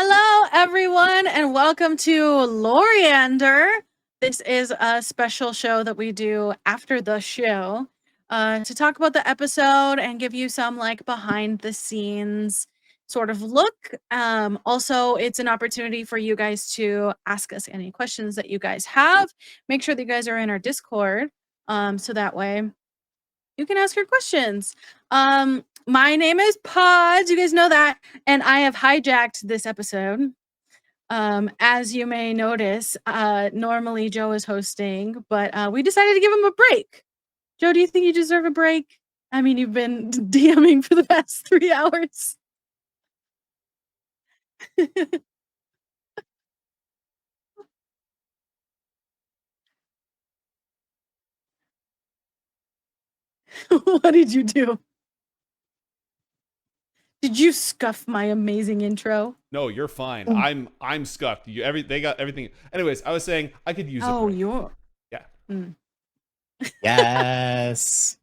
Hello, everyone, and welcome to Loriander. This is a special show that we do after the show to talk about the episode and give you some like behind the scenes sort of look. Also, it's an opportunity for you guys to ask us any questions that you guys have. Make sure that you guys are in our Discord so that way you can ask your questions. My name is Pods. You guys know that. And I have hijacked this episode. As you may notice, normally Joe is hosting, but we decided to give him a break. Joe, do you think you deserve a break? I mean, you've been DMing for the past 3 hours. What did you do? Did you scuff my amazing intro? No, you're fine. I'm scuffed. They got everything. Anyways, I was saying I could use a break. You're. Yeah. Yes.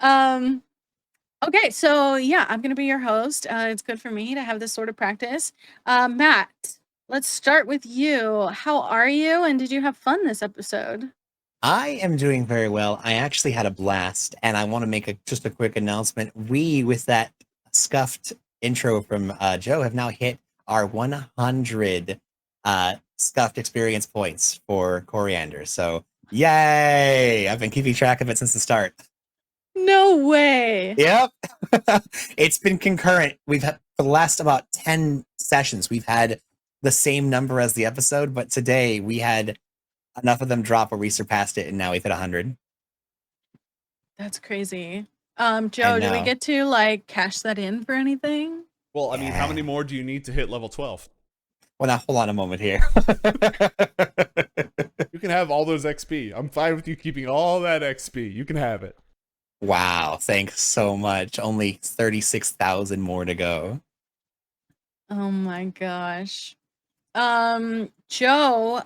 Okay, so yeah, I'm gonna be your host. It's good for me to have this sort of practice. Matt, let's start with you. How are you, and did you have fun this episode? I am doing very well. I actually had a blast, and I want to make just a quick announcement. We, with that scuffed intro from Joe, have now hit our 100 scuffed experience points for Coriander. So, yay! I've been keeping track of it since the start. No way. Yep. It's been concurrent. We've had for the last about 10 sessions, we've had the same number as the episode, but today we had enough of them drop where we surpassed it, and now we've hit 100. That's crazy. Joe, do we get to like cash that in for anything? Well, I mean, how many more do you need to hit level 12? Well, now hold on a moment here. You can have all those XP. I'm fine with you keeping all that XP. You can have it. Wow, thanks so much. Only 36,000 more to go. Oh my gosh. Joe,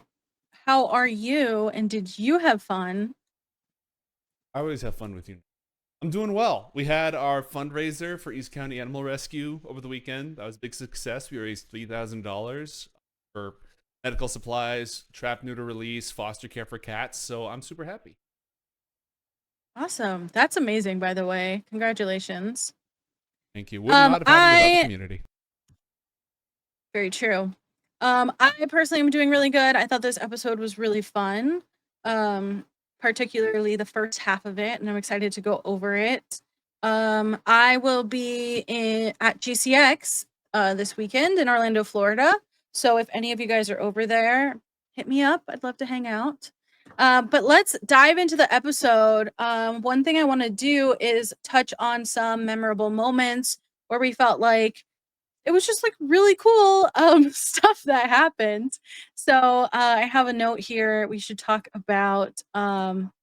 how are you, and did you have fun? I always have fun with you. I'm doing well. We had our fundraiser for East County Animal Rescue over the weekend. That was a big success. We raised $3,000 for medical supplies, trap neuter release, foster care for cats. So I'm super happy. Awesome. That's amazing, by the way. Congratulations. Thank you. Would not have happened without the community. Very true. I personally am doing really good. I thought this episode was really fun. Particularly the first half of it, and I'm excited to go over it. I will be at GCX this weekend in Orlando, Florida. So if any of you guys are over there, hit me up. I'd love to hang out. But let's dive into the episode. One thing I want to do is touch on some memorable moments where we felt like it was just like really cool stuff that happened. So I have a note here. We should talk about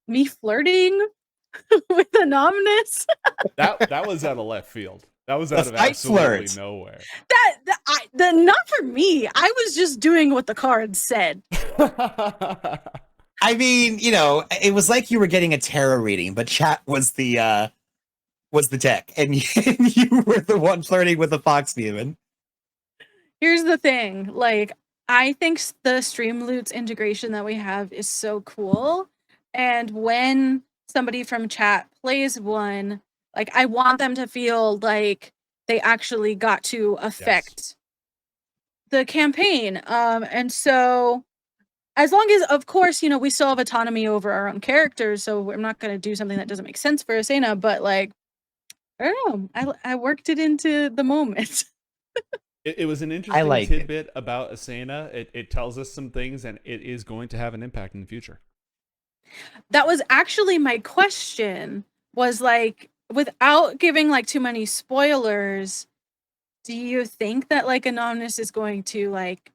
me flirting with Anonymous. that was out of left field. That was out of absolutely nowhere. Not for me. I was just doing what the card said. I mean, it was like you were getting a tarot reading, but chat was the deck, and you were the one flirting with the fox demon. Here's the thing, like, I think the Streamloots integration that we have is so cool, and when somebody from chat plays one, like, I want them to feel like they actually got to affect the campaign, and so as long as, of course, we still have autonomy over our own characters, so we're not going to do something that doesn't make sense for Asena, but, like, I don't know, I worked it into the moment. It was an interesting tidbit about Asena. It tells us some things, and it is going to have an impact in the future. That was actually my question, was like, without giving like too many spoilers, do you think that like Anonymous is going to like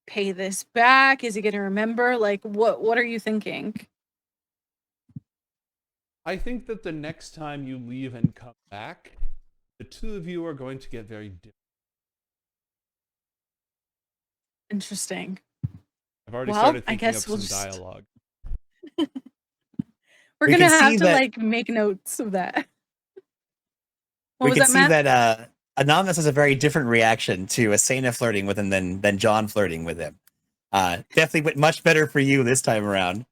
pay this back? Is he going to remember? Like, what are you thinking? I think that the next time you leave and come back, the two of you are going to get very different. Interesting. I've already started thinking up some dialogue. We're gonna have to like make notes of that. We can see that Anonymous has a very different reaction to Asena flirting with him than John flirting with him. Definitely went much better for you this time around.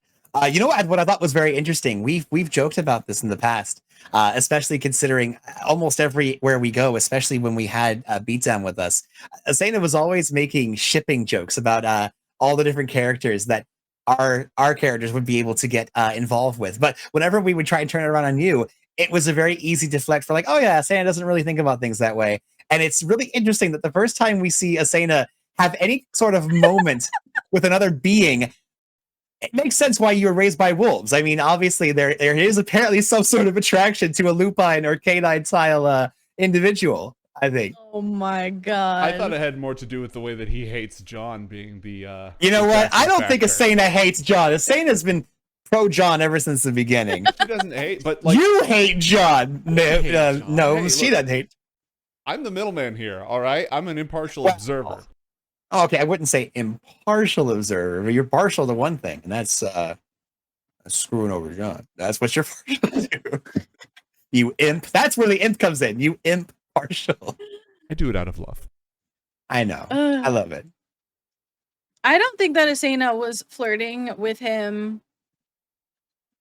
You know what I thought was very interesting? We've joked about this in the past, especially considering almost everywhere we go, especially when we had Beatdown with us. Asena was always making shipping jokes about all the different characters that our characters would be able to get involved with. But whenever we would try and turn it around on you, it was a very easy deflect for like, oh yeah, Asena doesn't really think about things that way. And it's really interesting that the first time we see Asena have any sort of moment with another being, it makes sense why you were raised by wolves. I mean, obviously there is apparently some sort of attraction to a lupine or canine style individual, I think. Oh my god. I thought it had more to do with the way that he hates John being the You know what? I don't think factor. Asena hates John. Asena's been pro John ever since the beginning. She doesn't hate, but like You hate John. John. No, Hey, she look. doesn't hate. I'm the middleman here, all right? I'm an impartial observer. Okay, I wouldn't say impartial observer, but you're partial to one thing, and that's screwing over John. That's what you're partial to. You imp. That's where the imp comes in. You imp partial. I do it out of love. I know. I love it. I don't think that Asena was flirting with him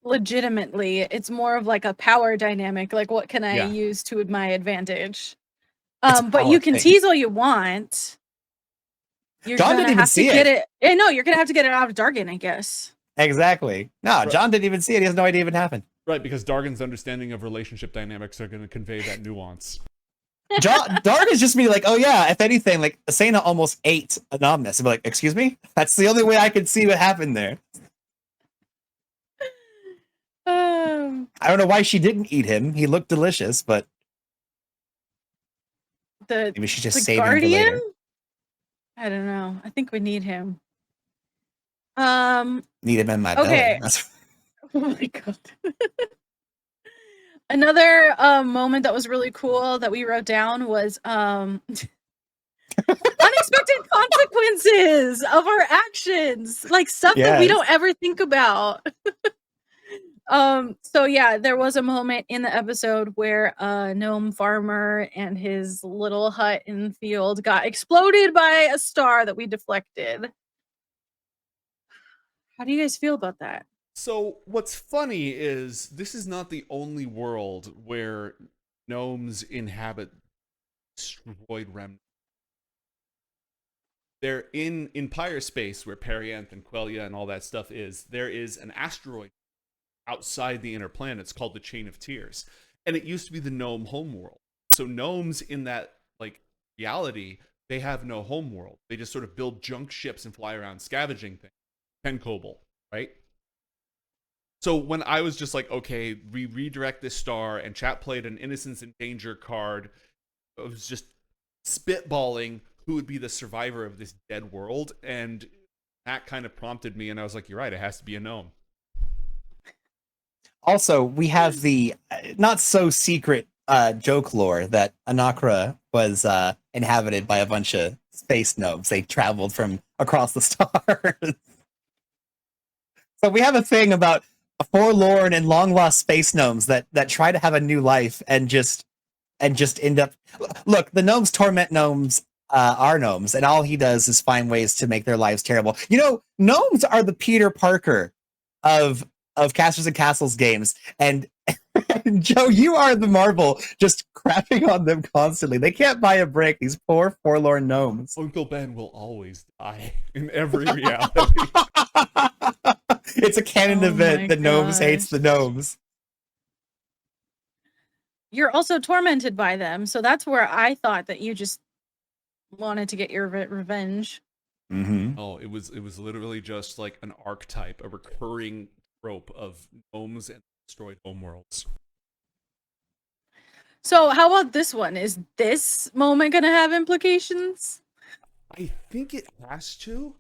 legitimately. It's more of like a power dynamic. Like, what can I use to my advantage? But you can tease all you want. You're John didn't even see it. No, you're gonna have to get it out of Dargan, I guess. Exactly. No, John didn't even see it. He has no idea it happened. Right, because Dargan's understanding of relationship dynamics are going to convey that nuance. Dargan's just be like, oh yeah, if anything, like Asena almost ate Anonymous. I'd be like, excuse me? That's the only way I could see what happened there. I don't know why she didn't eat him. He looked delicious, but maybe she's just saving him for later. I don't know. I think we need him. Need him in my belly. Oh my god. Another moment that was really cool that we wrote down was unexpected consequences of our actions, like stuff that we don't ever think about. So yeah, there was a moment in the episode where a gnome farmer and his little hut in the field got exploded by a star that we deflected. How do you guys feel about that? So what's funny is this is not the only world where gnomes inhabit destroyed remnants. They're in Pyre space where Perianth and Quelia and all that stuff is. There is an asteroid outside the inner planets called the Chain of Tears, and it used to be the gnome homeworld. So gnomes in that like reality, they have no homeworld. They just sort of build junk ships and fly around scavenging things. Penkobel, right? So when I was just like, okay, we redirect this star, and chat played an innocence in danger card, I was just spitballing who would be the survivor of this dead world, and that kind of prompted me, and I was like, you're right, it has to be a gnome. Also, we have the not so secret joke lore that Anakra was inhabited by a bunch of space gnomes. They traveled from across the stars. So we have a thing about forlorn and long lost space gnomes that try to have a new life and just end up. Look, the gnomes torment gnomes. Our gnomes, and all he does is find ways to make their lives terrible. You know, gnomes are the Peter Parker of Castles and Castles games, and Joe, you are the Marvel just crapping on them constantly. They can't buy a break. These poor forlorn gnomes. Uncle Ben will always die in every reality. It's a canon event that gnomes hates the gnomes. You're also tormented by them, so that's where I thought that you just wanted to get your revenge. Mm-hmm. Oh, it was literally just like an archetype, a recurring trope of gnomes and destroyed homeworlds. So how about this one? Is this moment gonna have implications? I think it has to,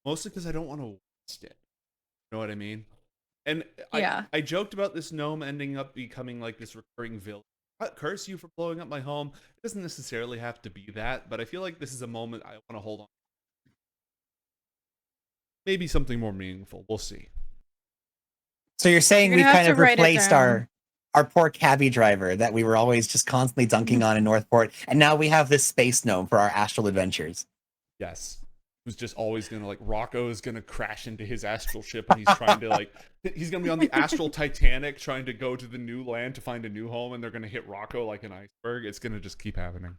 mostly because I don't want to waste it. You know what I mean? And I joked about this gnome ending up becoming like this recurring villain. I curse you for blowing up my home. It doesn't necessarily have to be that, but I feel like this is a moment I want to hold on. Maybe something more meaningful. We'll see. So you're saying we kind of replaced our our poor cabbie driver that we were always just constantly dunking on in Northport, and now we have this space gnome for our astral adventures. Yes. Who's just always gonna like Rocco is gonna crash into his astral ship and he's trying to like he's gonna be on the astral Titanic trying to go to the new land to find a new home and they're gonna hit Rocco like an iceberg. It's gonna just keep happening.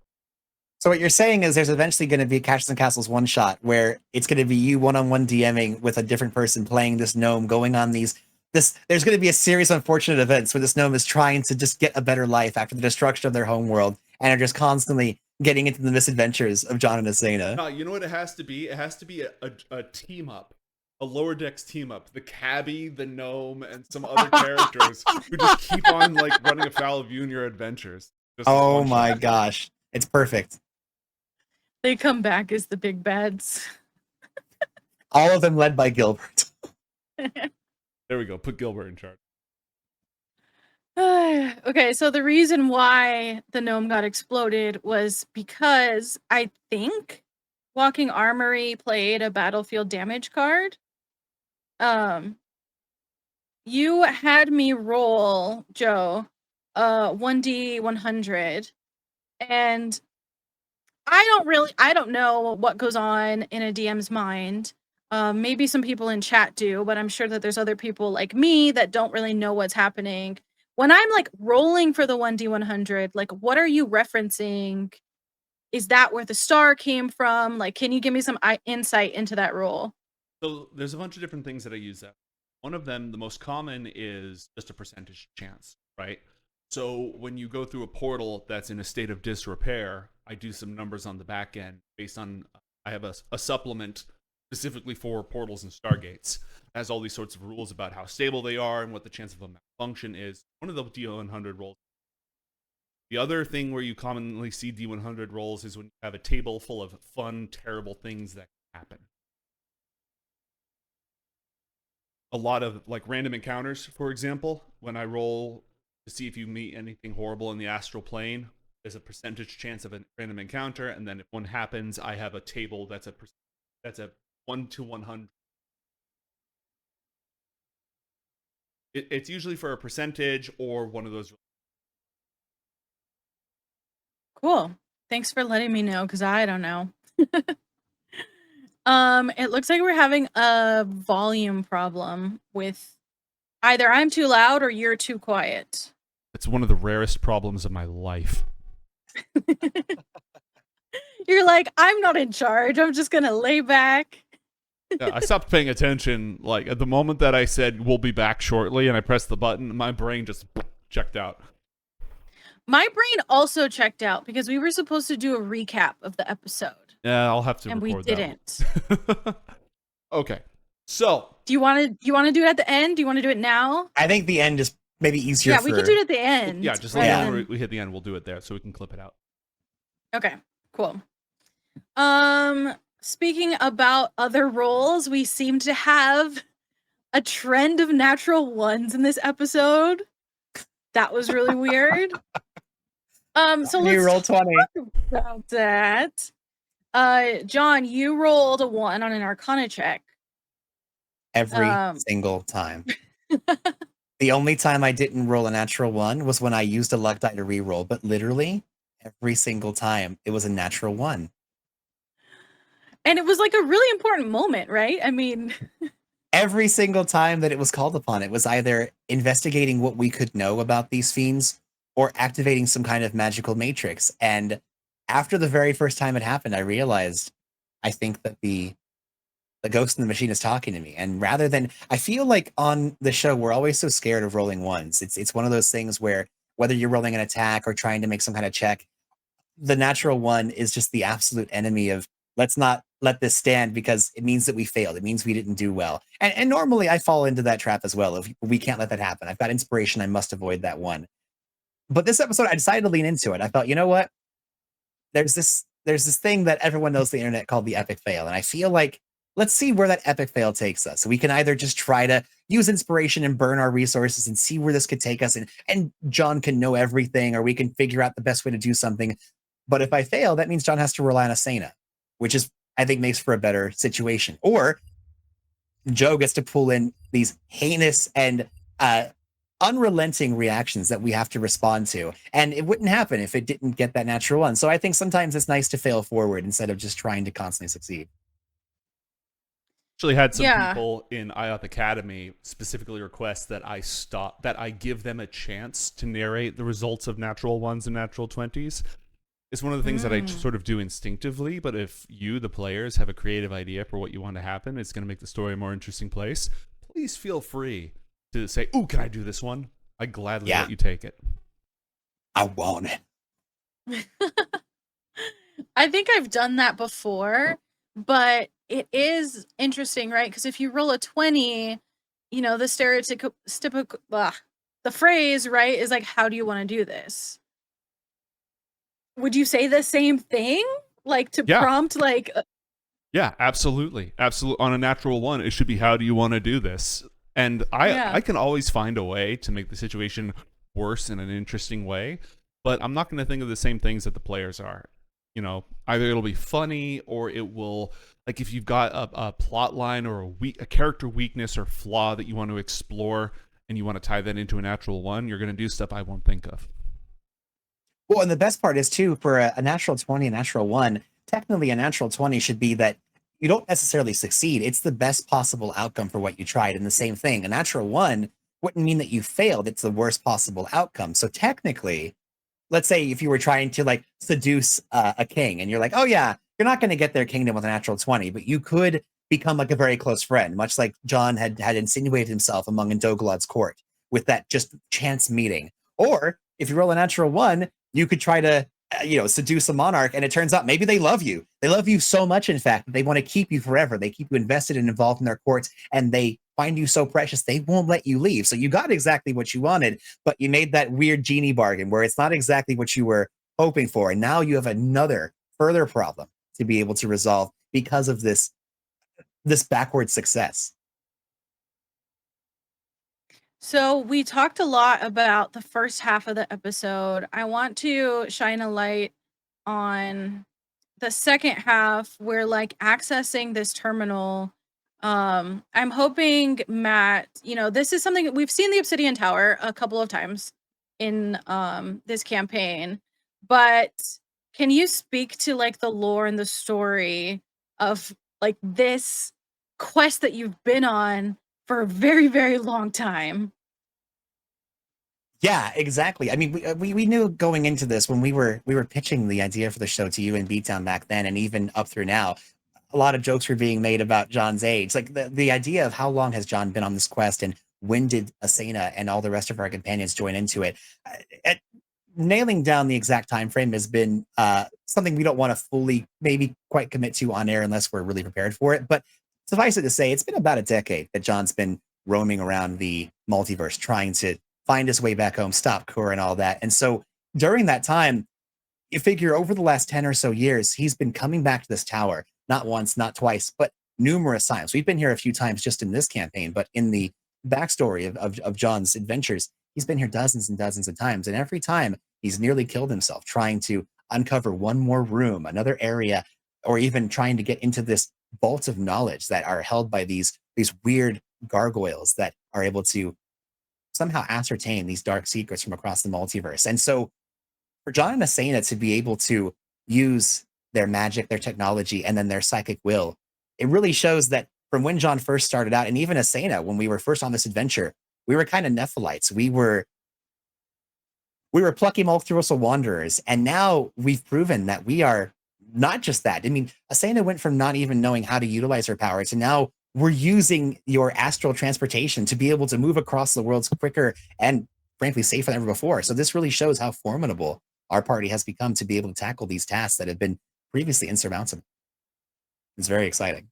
So what you're saying is there's eventually going to be Castles and Castles one shot where it's going to be you one-on-one DMing with a different person playing this gnome, going on there's going to be a series of unfortunate events where this gnome is trying to just get a better life after the destruction of their home world and are just constantly getting into the misadventures of John and Asena. You know what it has to be? It has to be a team up. A lower decks team up. The cabbie, the gnome, and some other characters who just keep on like running afoul of you and your adventures. Oh my gosh. It's perfect. They come back as the big bads. All of them led by Gilbert. There we go. Put Gilbert in charge. Okay, so the reason why the gnome got exploded was because I think Walking Armory played a battlefield damage card. You had me roll, Joe, 1d100, and I don't know what goes on in a DM's mind. Maybe some people in chat do, but I'm sure that there's other people like me that don't really know what's happening. When I'm like rolling for the 1d100, like what are you referencing? Is that where the star came from? Like, can you give me some insight into that roll? So there's a bunch of different things that I use that. One of them, the most common, is just a percentage chance, right? So when you go through a portal that's in a state of disrepair, I do some numbers on the back end based on, I have a supplement specifically for portals and stargates. It has all these sorts of rules about how stable they are and what the chance of a malfunction is. One of the D100 rolls. The other thing where you commonly see D100 rolls is when you have a table full of fun, terrible things that happen. A lot of like random encounters, for example, when I roll to see if you meet anything horrible in the astral plane, there's a percentage chance of a random encounter, and then if one happens, I have a table that's a 1 to 100. It's usually for a percentage or one of those. Cool. Thanks for letting me know, because I don't know. It looks like we're having a volume problem with either I'm too loud or you're too quiet. It's one of the rarest problems of my life. You're like, I'm not in charge. I'm just going to lay back. Yeah, I stopped paying attention. Like at the moment that I said we'll be back shortly and I pressed the button, my brain just checked out. My brain also checked out because we were supposed to do a recap of the episode. Yeah, I'll have to and record we didn't. That. Okay. So, do you want to do it at the end? Do you want to do it now? I think the end is maybe easier. Yeah, we could do it at the end. Yeah, just when we hit the end, we'll do it there so we can clip it out. Okay, cool. Speaking about other roles, we seem to have a trend of natural ones in this episode. That was really weird. So let's roll 20 about that. John, you rolled a 1 on an Arcana check. Every single time. The only time I didn't roll a natural 1 was when I used a luck die to reroll, but literally every single time it was a natural 1. And it was like a really important moment, right? I mean, every single time that it was called upon, it was either investigating what we could know about these fiends or activating some kind of magical matrix. And after the very first time it happened, I realized, I think that the ghost in the machine is talking to me. And rather than, I feel like on the show, we're always so scared of rolling ones. It's one of those things where whether you're rolling an attack or trying to make some kind of check, the natural 1 is just the absolute enemy of, let's not let this stand because it means that we failed. It means we didn't do well. And normally I fall into that trap as well. If we can't let that happen, I've got inspiration. I must avoid that 1. But this episode, I decided to lean into it. I thought, you know what? There's this thing that everyone knows the internet called the epic fail. And I feel like, let's see where that epic fail takes us. So we can either just try to use inspiration and burn our resources and see where this could take us. And John can know everything, or we can figure out the best way to do something. But if I fail, that means John has to rely on Asena, which is, I think, makes for a better situation. Or Joe gets to pull in these heinous and unrelenting reactions that we have to respond to. And it wouldn't happen if it didn't get that natural one. So I think sometimes it's nice to fail forward instead of just trying to constantly succeed. Actually had some Yeah. people in IOP Academy specifically request that I give them a chance to narrate the results of natural ones and natural 20s. It's one of the things that I sort of do instinctively, but if you, the players, have a creative idea for what you want to happen, it's going to make the story a more interesting place. Please feel free to say, "Ooh, can I do this one?" I gladly let you take it. I want it. I think I've done that before, but it is interesting, right? Because if you roll a 20, the the phrase, right, is like, how do you want to do this? Would you say the same thing? Like to prompt like Yeah, absolutely. Absolutely. On a natural one, it should be, how do you want to do this? And I can always find a way to make the situation worse in an interesting way, but I'm not going to think of the same things that the players are. Either it'll be funny or it will, like if you've got a plot line or a character weakness or flaw that you want to explore and you want to tie that into a natural one, you're going to do stuff I won't think of. Well, and the best part is too, for a natural 20, a natural one, technically a natural 20 should be that you don't necessarily succeed. It's the best possible outcome for what you tried. And the same thing, a natural one wouldn't mean that you failed. It's the worst possible outcome. So technically, let's say if you were trying to like seduce a king and you're like, oh yeah, you're not going to get their kingdom with a natural 20, but you could become like a very close friend, much like John had insinuated himself among Indoglad's court with that just chance meeting. Or if you roll a natural one, you could try to seduce a monarch, and it turns out maybe they love you. They love you so much, in fact, that they want to keep you forever. They keep you invested and involved in their courts, and they find you so precious they won't let you leave. So you got exactly what you wanted, but you made that weird genie bargain where it's not exactly what you were hoping for, and now you have another further problem to be able to resolve because of this backward success. So we talked a lot about the first half of the episode. I want to shine a light on the second half where like accessing this terminal. I'm hoping, Matt, this is something we've seen the Obsidian Tower a couple of times in this campaign, but can you speak to like the lore and the story of like this quest that you've been on for a very, very long time? Yeah, exactly. I mean, we knew going into this when we were pitching the idea for the show to you in Beatdown back then, and even up through now, a lot of jokes were being made about John's age. Like the idea of how long has John been on this quest, and when did Asena and all the rest of our companions join into it? Nailing down the exact time frame has been something we don't want to fully maybe quite commit to on air unless we're really prepared for it. But suffice it to say, it's been about a decade that John's been roaming around the multiverse trying to find his way back home, stop Kor and all that. And so during that time, you figure over the last 10 or so years, he's been coming back to this tower, not once, not twice, but numerous times. We've been here a few times just in this campaign, but in the backstory of John's adventures, he's been here dozens and dozens of times. And every time he's nearly killed himself trying to uncover one more room, another area, or even trying to get into this vault of knowledge that are held by these weird gargoyles that are able to somehow ascertain these dark secrets from across the multiverse. And so for John and Asena to be able to use their magic, their technology, and then their psychic will, it really shows that from when John first started out, and even Asena, when we were first on this adventure, we were kind of Nephilites. We were plucky multiversal wanderers, and now we've proven that we are not just that. I mean, Asena went from not even knowing how to utilize her power to now we're using your astral transportation to be able to move across the worlds quicker and frankly safer than ever before. So this really shows how formidable our party has become to be able to tackle these tasks that have been previously insurmountable. It's very exciting.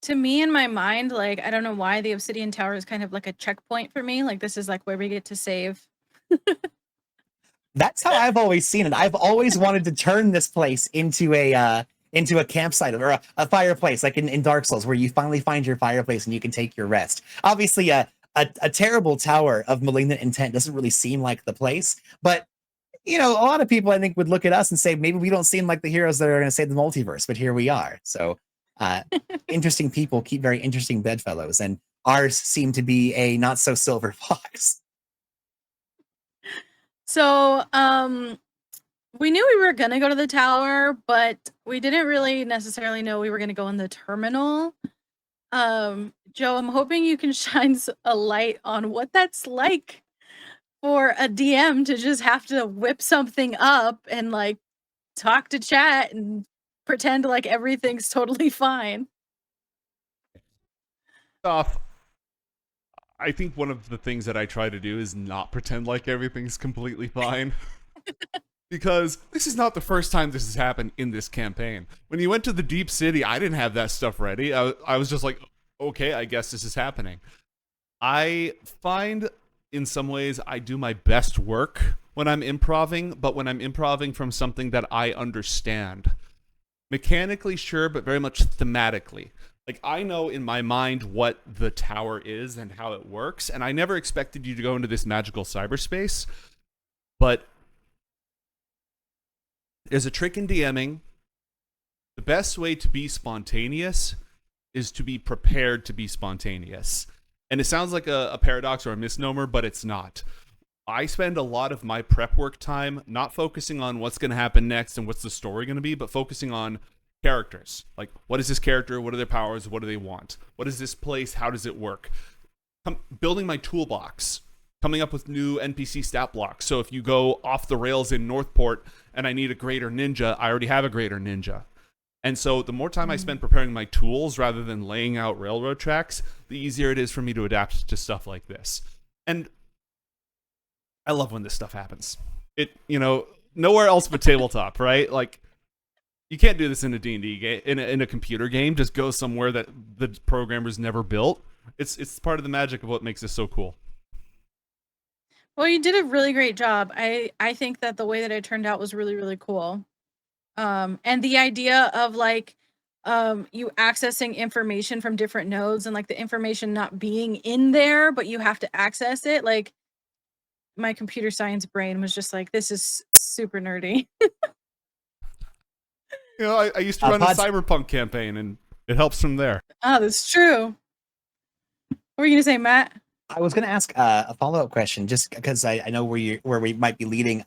To me, in my mind, like, I don't know why the Obsidian Tower is kind of like a checkpoint for me. Like, this is like where we get to save. That's how I've always seen it. I've always wanted to turn this place into a campsite or a fireplace, like in Dark Souls, where you finally find your fireplace and you can take your rest. Obviously, a terrible tower of malignant intent doesn't really seem like the place, but a lot of people I think would look at us and say maybe we don't seem like the heroes that are going to save the multiverse, but here we are. So interesting people keep very interesting bedfellows, and ours seemed to be a not so silver fox. So, we knew we were gonna go to the tower, but we didn't really necessarily know we were gonna go in the terminal. Joe, I'm hoping you can shine a light on what that's like for a DM to just have to whip something up and like talk to chat and pretend like everything's totally fine. Off. I think one of the things that I try to do is not pretend like everything's completely fine. Because this is not the first time this has happened in this campaign. When you went to the Deep City, I didn't have that stuff ready. I was just like, okay, I guess this is happening. I find in some ways I do my best work when I'm improving, but when I'm improving from something that I understand. Mechanically, sure, but very much thematically. Like, I know in my mind what the tower is and how it works, and I never expected you to go into this magical cyberspace, but there's a trick in DMing. The best way to be spontaneous is to be prepared to be spontaneous. And it sounds like a paradox or a misnomer, but it's not. I spend a lot of my prep work time not focusing on what's going to happen next and what's the story going to be, but focusing on characters. Like, what is this character? What are their powers? What do they want? What is this place? How does it work? Building my toolbox, coming up with new NPC stat blocks. So if you go off the rails in Northport and I need a greater ninja, I already have a greater ninja. And so the more time I spend preparing my tools rather than laying out railroad tracks, the easier it is for me to adapt to stuff like this. And I love when this stuff happens. It, nowhere else but tabletop, right? Like, you can't do this in a D&D game, in a computer game. Just go somewhere that the programmers never built. It's part of the magic of what makes this so cool. Well, you did a really great job. I think that the way that it turned out was really, really cool. And the idea of like you accessing information from different nodes and like the information not being in there, but you have to access it. Like, my computer science brain was just like, this is super nerdy. I used to run a cyberpunk campaign, and it helps from there. Oh, that's true. What were you gonna say, Matt? I was going to ask a follow-up question, just because I know where we might be leading.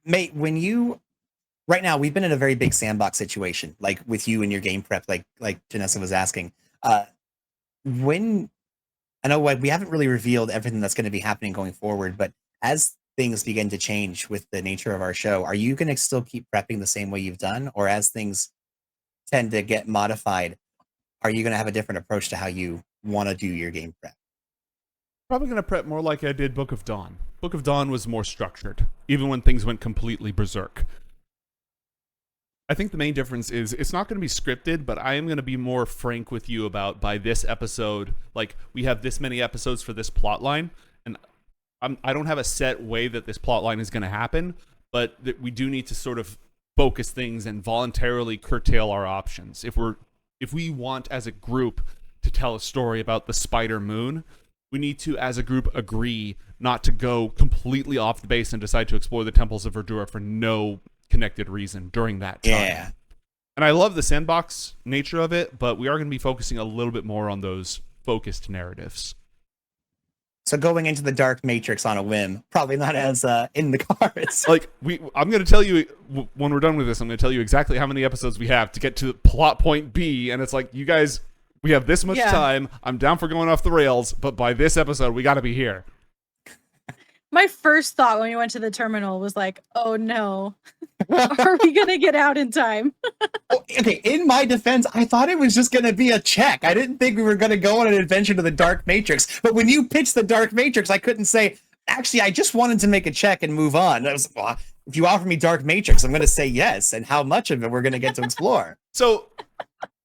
Mate, right now we've been in a very big sandbox situation, like with you and your game prep, like Janessa was asking. When I know we haven't really revealed everything that's going to be happening going forward, but as things begin to change with the nature of our show, are you going to still keep prepping the same way you've done, or as things tend to get modified, are you going to have a different approach to how you want to do your game prep? Probably going to prep more like I did Book of Dawn. Book of Dawn was more structured, even when things went completely berserk. I think the main difference is it's not going to be scripted, but I am going to be more frank with you about, by this episode, like, we have this many episodes for this plot line, and I don't have a set way that this plot line is going to happen, but that we do need to sort of focus things and voluntarily curtail our options. If we want as a group to tell a story about the Spider Moon, we need to, as a group, agree not to go completely off the base and decide to explore the temples of Verdura for no connected reason during that time. Yeah. And I love the sandbox nature of it, but we are going to be focusing a little bit more on those focused narratives. So going into the Dark Matrix on a whim, probably not as in the cards. Like, I'm going to tell you, when we're done with this, I'm going to tell you exactly how many episodes we have to get to plot point B, and it's like, you guys, we have this much time. I'm down for going off the rails, but by this episode, we got to be here. My first thought when we went to the terminal was like, oh no, are we going to get out in time? Okay, in my defense, I thought it was just going to be a check. I didn't think we were going to go on an adventure to the Dark Matrix. But when you pitched the Dark Matrix, I couldn't say, actually, I just wanted to make a check and move on. I was, well, if you offer me Dark Matrix, I'm going to say yes. And how much of it we're going to get to explore. So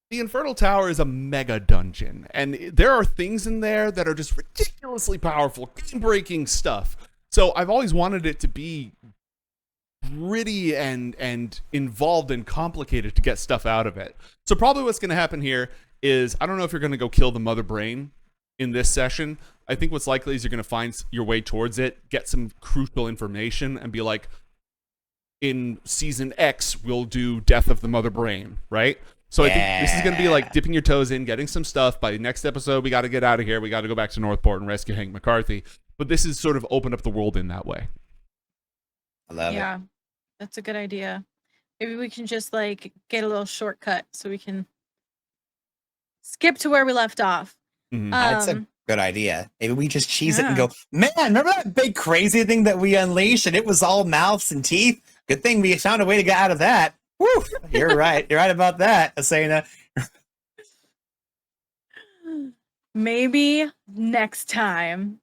the Infernal Tower is a mega dungeon. And there are things in there that are just ridiculously powerful, game-breaking stuff. So I've always wanted it to be gritty and involved and complicated to get stuff out of it. So probably what's going to happen here is, I don't know if you're going to go kill the Mother Brain in this session. I think what's likely is you're going to find your way towards it, get some crucial information, and be like, in season X, we'll do Death of the Mother Brain, right? So I think this is going to be like dipping your toes in, getting some stuff. By the next episode, we got to get out of here. We got to go back to Northport and rescue Hank McCarthy. But this is sort of opened up the world in that way. I love it. Yeah, that's a good idea. Maybe we can just like get a little shortcut so we can skip to where we left off. That's a good idea. Maybe we just cheese it and go, man, remember that big crazy thing that we unleashed and it was all mouths and teeth? Good thing we found a way to get out of that. Woo! You're right. You're right about that, Asena. Maybe next time.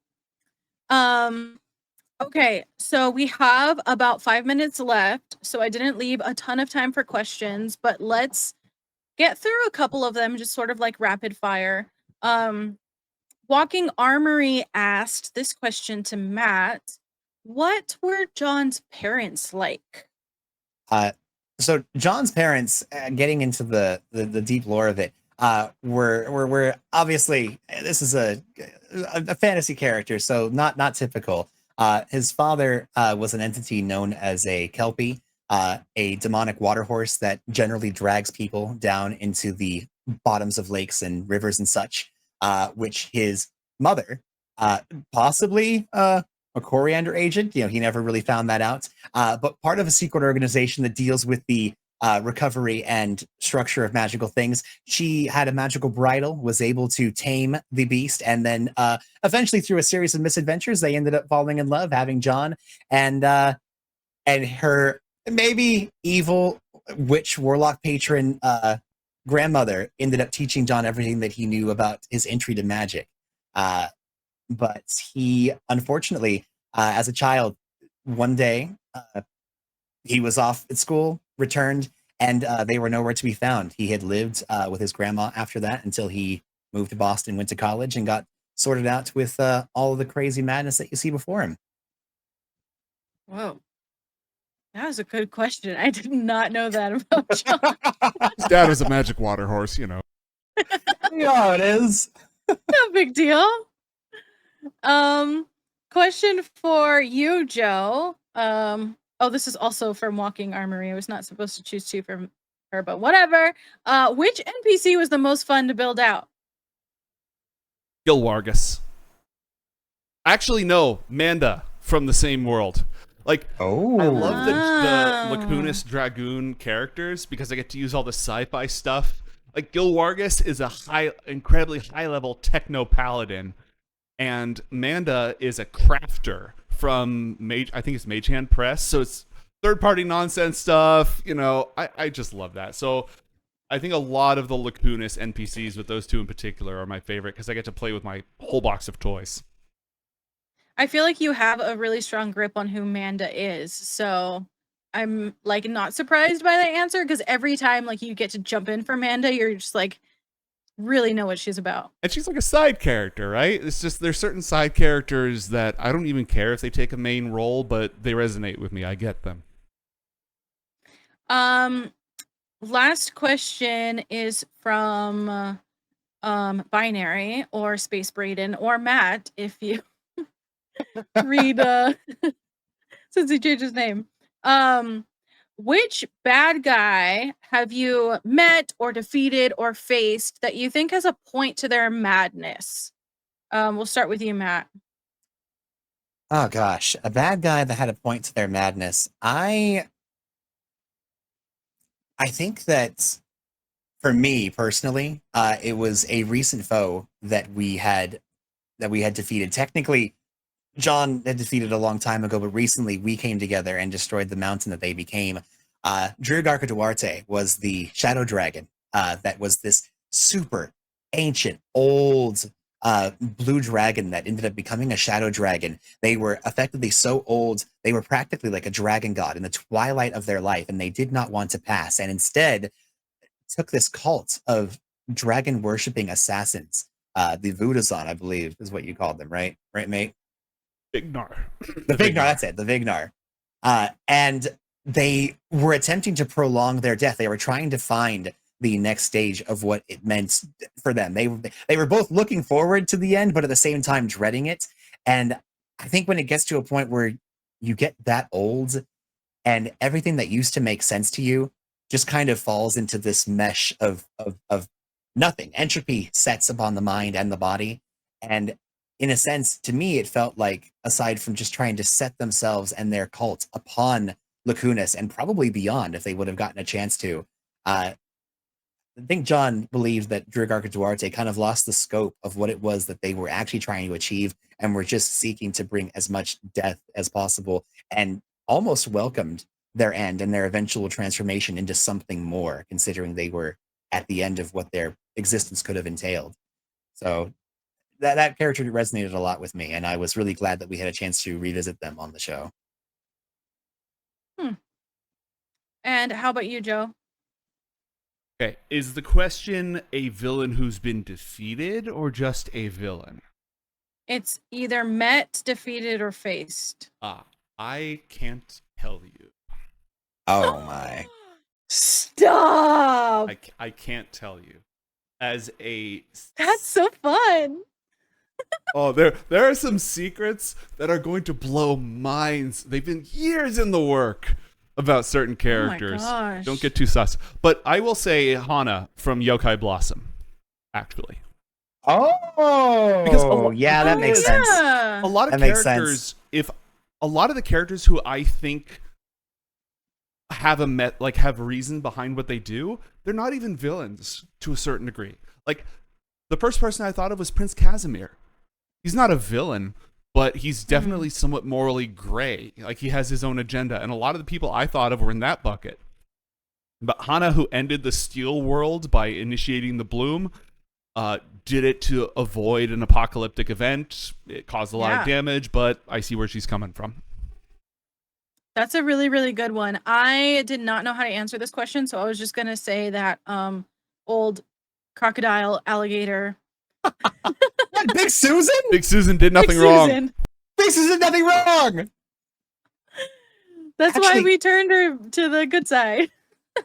Okay, so we have about 5 minutes left, so I didn't leave a ton of time for questions, but let's get through a couple of them, just sort of like rapid fire. Walking Armory asked this question to Matt. What were John's parents like? So John's parents, getting into the deep lore of it, were obviously, this is a fantasy character, so not typical. His father was an entity known as a Kelpie, a demonic water horse that generally drags people down into the bottoms of lakes and rivers and such, which his mother, possibly a Coriander agent, he never really found that out, but part of a secret organization that deals with the recovery and structure of magical things. She had a magical bridle, was able to tame the beast, and then eventually through a series of misadventures, they ended up falling in love, having John, and her maybe evil witch warlock patron grandmother ended up teaching John everything that he knew about his entry to magic. But he, unfortunately, as a child, one day he was off at school, returned, and they were nowhere to be found. He had lived with his grandma after that until he moved to Boston, went to college, and got sorted out with all of the crazy madness that you see before him. Whoa. That was a good question. I did not know that about John. His dad was a magic water horse, Yeah, it is. No big deal. Question for you, Joe. This is also from Walking Armory. I was not supposed to choose two from her, but whatever. Which NPC was the most fun to build out? Gil Wargus. Actually, no, Manda from the same world. Like, I love the Lacunas Dragoon characters because I get to use all the sci-fi stuff. Like, Gil Wargus is a incredibly high-level techno-paladin, and Manda is a crafter from I think it's Mage Hand Press, so it's third-party nonsense stuff. I just love that. So I think a lot of the Lacunas NPCs with those two in particular are my favorite because I get to play with my whole box of toys. I feel like you have a really strong grip on who Manda is, so I'm like not surprised by the answer because every time like you get to jump in for Manda, you're just like really know what she's about. And she's like a side character, right? It's just there's certain side characters that I don't even care if they take a main role, but they resonate with me. I get them. Last question is from Binary or Space Braden or Matt, if you read since he changed his name. Which bad guy have you met or defeated or faced that you think has a point to their madness? We'll start with you, Matt. Oh gosh, a bad guy that had a point to their madness. I think that for me personally, it was a recent foe that we had defeated. Technically, John had defeated a long time ago, but recently we came together and destroyed the mountain that they became. Drugarca Duarte was the shadow dragon that was this super ancient, old blue dragon that ended up becoming a shadow dragon. They were effectively so old, they were practically like a dragon god in the twilight of their life, and they did not want to pass, and instead took this cult of dragon-worshipping assassins. The Vudazon, I believe, is what you called them, right? Right, mate? Vignar. The Vignar, that's it, the Vignar. And they were attempting to prolong their death. They were trying to find the next stage of what it meant for them. They were both looking forward to the end, but at the same time dreading it. And I think when it gets to a point where you get that old and everything that used to make sense to you just kind of falls into this mesh of nothing. Entropy sets upon the mind and the body. And in a sense, to me, it felt like, aside from just trying to set themselves and their cult upon Lacunas and probably beyond if they would have gotten a chance to, I think John believed that Drigarca Duarte kind of lost the scope of what it was that they were actually trying to achieve and were just seeking to bring as much death as possible, and almost welcomed their end and their eventual transformation into something more, considering they were at the end of what their existence could have entailed. So that character resonated a lot with me, and I was really glad that we had a chance to revisit them on the show. And how about you, Joe? Okay, is the question a villain who's been defeated or just a villain? It's either met, defeated, or faced. I can't tell you. Oh my. Stop! I can't tell you. As a That's so fun. Oh, there are some secrets that are going to blow minds. They've been years in the work about certain characters. gosh. Don't get too sus. But I will say Hana from Yokai Blossom, actually. Oh, Because yeah, that makes sense. Yeah. A lot of That makes characters, sense. if a lot of the characters who I think have have reason behind what they do, they're not even villains to a certain degree. Like, the first person I thought of was Prince Casimir. He's not a villain, but he's definitely somewhat morally gray. Like, he has his own agenda, and a lot of the people I thought of were in that bucket. But Hana, who ended the Steel World by initiating the Bloom, did it to avoid an apocalyptic event. It caused a lot of damage, but I see where she's coming from. That's a really, really good one. I did not know how to answer this question, so I was just gonna say that old crocodile alligator. What, Big Susan? Big Susan did nothing Big wrong. Susan. Big Susan did nothing wrong. That's why Actually- we turned her to the good side.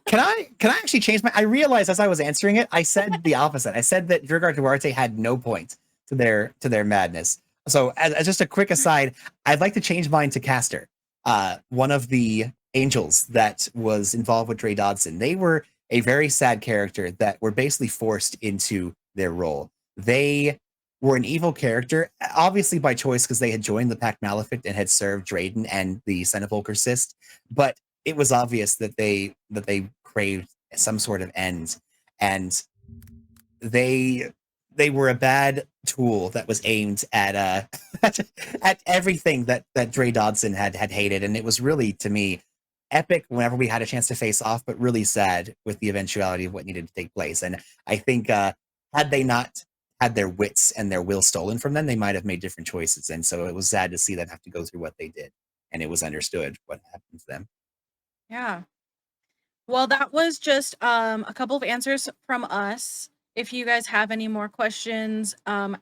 Can I actually change my? I realized as I was answering it, I said the opposite. I said that Drigarca Duarte had no point to their madness. So as just a quick aside, I'd like to change mine to Castor, one of the angels that was involved with Dre Dodson. They were a very sad character that were basically forced into their role. They were an evil character, obviously by choice, because they had joined the Pact Malefic and had served Drayden and the Senevolker Cyst, but it was obvious that they craved some sort of end, and they were a bad tool that was aimed at at everything that Dre Dodson had hated, and it was really, to me, epic whenever we had a chance to face off, but really sad with the eventuality of what needed to take place. And I think had they not had their wits and their will stolen from them, they might have made different choices. And so it was sad to see them have to go through what they did, and it was understood what happened to them. Yeah. Well, that was just a couple of answers from us. If you guys have any more questions,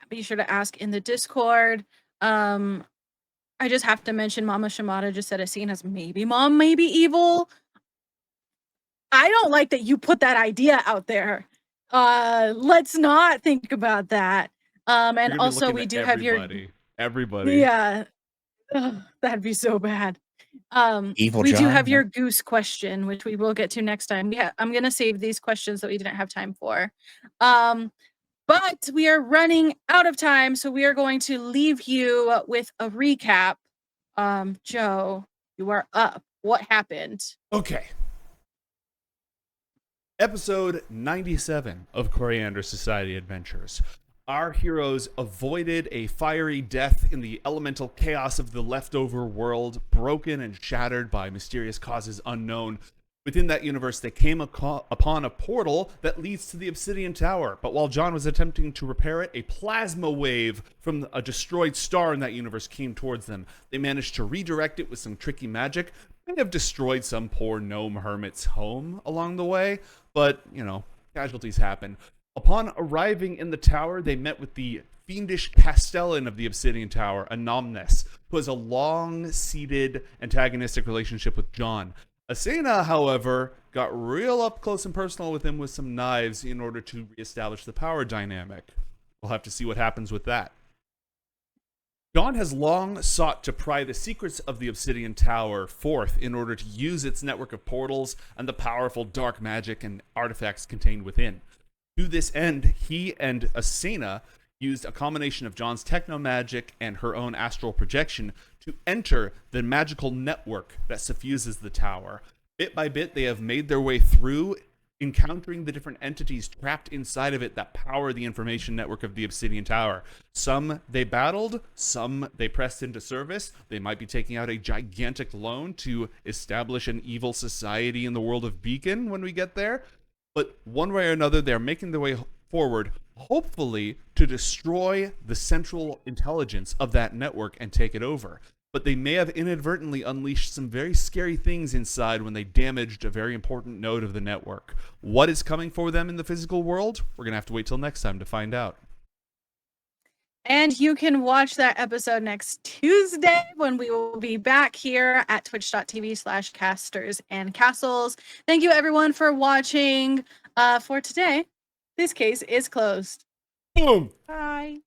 be sure to ask in the Discord. I just have to mention Mama Shimada just said a scene as maybe mom, maybe evil. I don't like that you put that idea out there. Let's not think about that. And also we do have your everybody. Yeah. Ugh, that'd be so bad. Evil we do John, have yeah. your goose question, which we will get to next time. I'm gonna save these questions that we didn't have time for. But we are running out of time, so we are going to leave you with a recap. Joe, you are up. What happened? Okay. Episode 97 of Coriander Society Adventures. Our heroes avoided a fiery death in the elemental chaos of the leftover world, broken and shattered by mysterious causes unknown. Within that universe, they came upon a portal that leads to the Obsidian Tower. But while John was attempting to repair it, a plasma wave from a destroyed star in that universe came towards them. They managed to redirect it with some tricky magic. May have destroyed some poor gnome hermit's home along the way, but, casualties happen. Upon arriving in the tower, they met with the fiendish Castellan of the Obsidian Tower, Anonymous, who has a long-seated antagonistic relationship with John. Asena, however, got real up close and personal with him with some knives in order to reestablish the power dynamic. We'll have to see what happens with that. John has long sought to pry the secrets of the Obsidian Tower forth in order to use its network of portals and the powerful dark magic and artifacts contained within. To this end, he and Asena used a combination of John's techno magic and her own astral projection to enter the magical network that suffuses the tower. Bit by bit, they have made their way through, encountering the different entities trapped inside of it that power the information network of the Obsidian Tower. Some they battled, some they pressed into service. They might be taking out a gigantic loan to establish an evil society in the world of Beacon when we get there. But one way or another, they're making their way forward, hopefully to destroy the central intelligence of that network and take it over. But they may have inadvertently unleashed some very scary things inside when they damaged a very important node of the network. What is coming for them in the physical world? We're going to have to wait till next time to find out. And you can watch that episode next Tuesday when we will be back here at twitch.tv/casters and castles. Thank you everyone for watching. For today, this case is closed. Boom! Bye.